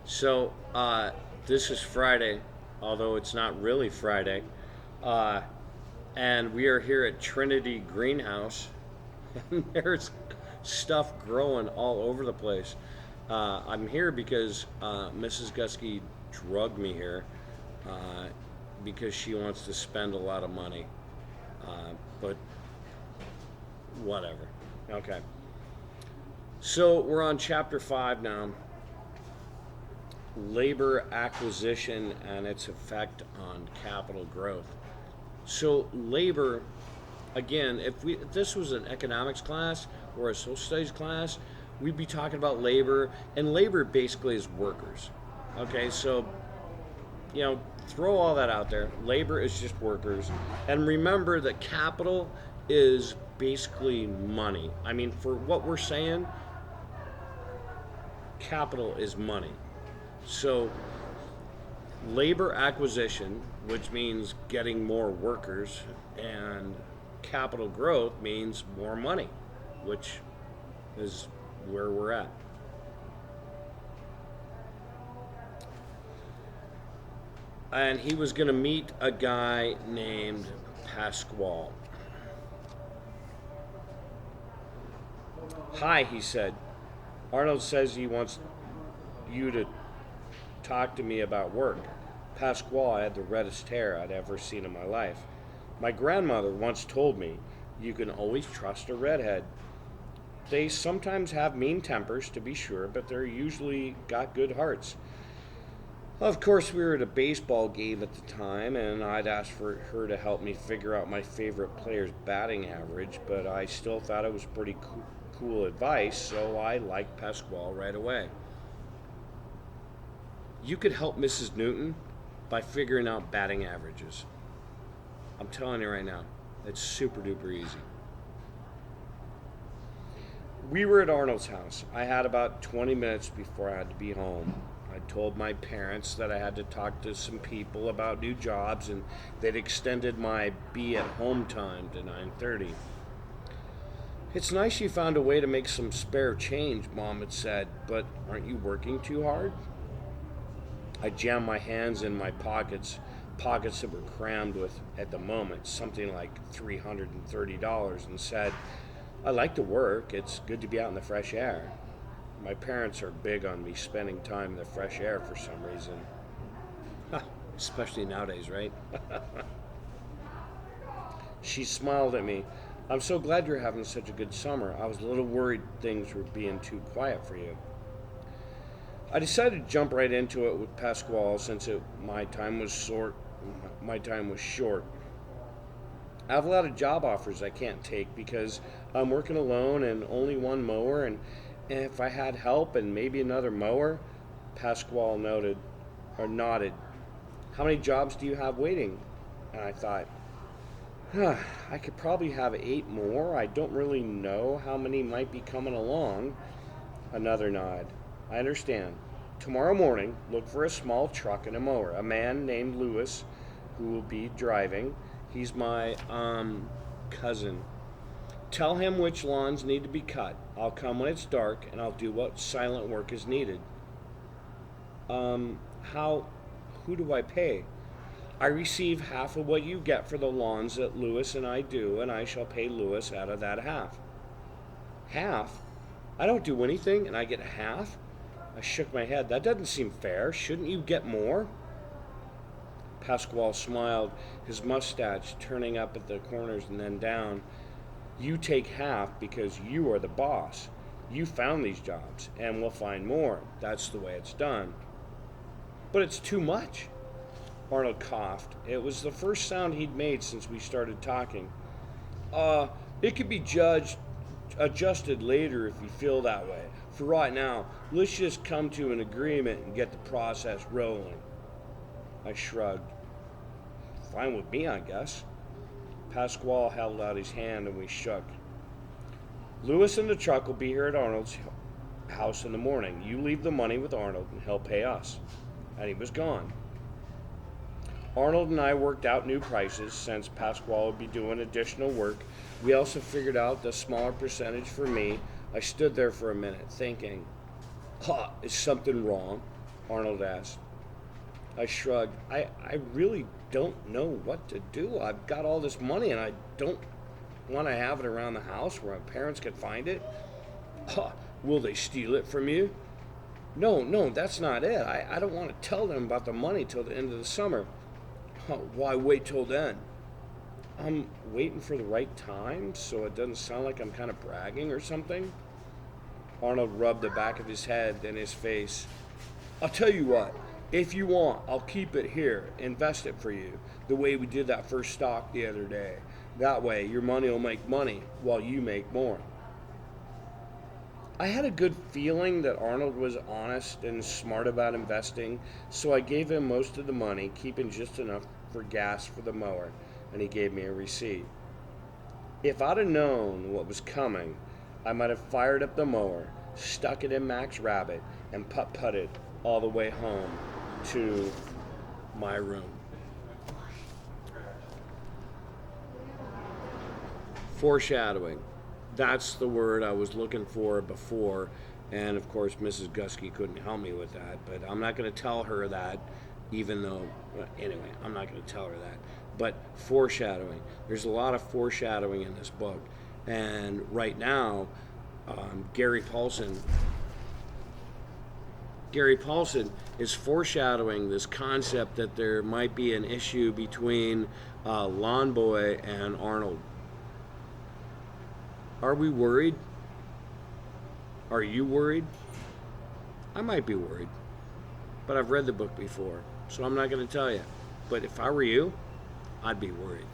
So, this is Friday, although it's not really Friday. Uh, and we are here at Trinity Greenhouse. And there's stuff growing all over the place. I'm here because Mrs. Gustkey drugged me here uh, because she wants to spend a lot of money. But whatever. Okay. So, we're on chapter 5 now, labor acquisition and its effect on capital growth. So labor, again, if this was an economics class or a social studies class, we'd be talking about labor, and labor basically is workers. Okay, so throw all that out there. Labor is just workers, and remember that capital is basically money. I mean, for what we're saying, capital is money. So, labor acquisition, which means getting more workers, and capital growth means more money, which is where we're at. And he was going to meet a guy named Pasquale. Hi, he said. Arnold says he wants you to talk to me about work. Pasquale had the reddest hair I'd ever seen in my life. My grandmother once told me you can always trust a redhead. They sometimes have mean tempers, to be sure, but they're usually got good hearts. Of course, we were at a baseball game at the time, and I'd asked for her to help me figure out my favorite player's batting average, but I still thought it was pretty cool advice, so I liked Pasquale right away. You could help Mrs. Newton by figuring out batting averages. I'm telling you right now, it's super duper easy. We were at Arnold's house. I had about 20 minutes before I had to be home. I told my parents that I had to talk to some people about new jobs, and they'd extended my be at home time to 9:30. It's nice you found a way to make some spare change, Mom had said, but aren't you working too hard? I jammed my hands in my pockets that were crammed with, at the moment, something like $330, and said, I like to work. It's good to be out in the fresh air. My parents are big on me spending time in the fresh air for some reason. Especially nowadays, right? She smiled at me. I'm so glad you're having such a good summer. I was a little worried things were being too quiet for you. I decided to jump right into it with Pasquale since my time was short. I have a lot of job offers I can't take because I'm working alone and only one mower, and if I had help and maybe another mower, Pasquale nodded. How many jobs do you have waiting? And I thought, I could probably have 8 more. I don't really know how many might be coming along. Another nod. I understand. Tomorrow morning, look for a small truck and a mower. A man named Lewis who will be driving. He's my cousin. Tell him which lawns need to be cut. I'll come when it's dark and I'll do what silent work is needed. How who do I pay? I receive half of what you get for the lawns that Lewis and I do, and I shall pay Lewis out of that half. Half? I don't do anything and I get half? I shook my head. That doesn't seem fair. Shouldn't you get more? Pasquale smiled, his mustache turning up at the corners and then down. You take half because you are the boss. You found these jobs, and we'll find more. That's the way it's done. But it's too much. Arnold coughed. It was the first sound he'd made since we started talking. It could be adjusted later if you feel that way. For right now, let's just come to an agreement and get the process rolling. I shrugged. Fine with me, I guess. Pasquale held out his hand and we shook. Lewis and the truck will be here at Arnold's house in the morning. You leave the money with Arnold and he'll pay us. And he was gone. Arnold and I worked out new prices since Pasquale would be doing additional work. We also figured out the smaller percentage for me. I stood there for a minute thinking, is something wrong? Arnold asked. I shrugged. I really don't know what to do. I've got all this money and I don't want to have it around the house where my parents could find it. Huh, will they steal it from you? No, no, that's not it. I don't want to tell them about the money till the end of the summer. Huh, why wait till then? I'm waiting for the right time so it doesn't sound like I'm kind of bragging or something. Arnold rubbed the back of his head and his face. I'll tell you what, if you want, I'll keep it here, invest it for you, the way we did that first stock the other day. That way, your money will make money while you make more. I had a good feeling that Arnold was honest and smart about investing, so I gave him most of the money, keeping just enough for gas for the mower, and he gave me a receipt. If I'd have known what was coming, I might have fired up the mower, stuck it in Mac's Rabbit, and putt-putted all the way home to my room. Foreshadowing. That's the word I was looking for before, and of course Mrs. Gustkey couldn't help me with that, but I'm not going to tell her that, even though, well, anyway, I'm not going to tell her that. But foreshadowing. There's a lot of foreshadowing in this book, and right now, Gary Paulson is foreshadowing this concept that there might be an issue between Lawnboy and Arnold. Are we worried? Are you worried? I might be worried, but I've read the book before, so I'm not going to tell you. But if I were you, I'd be worried.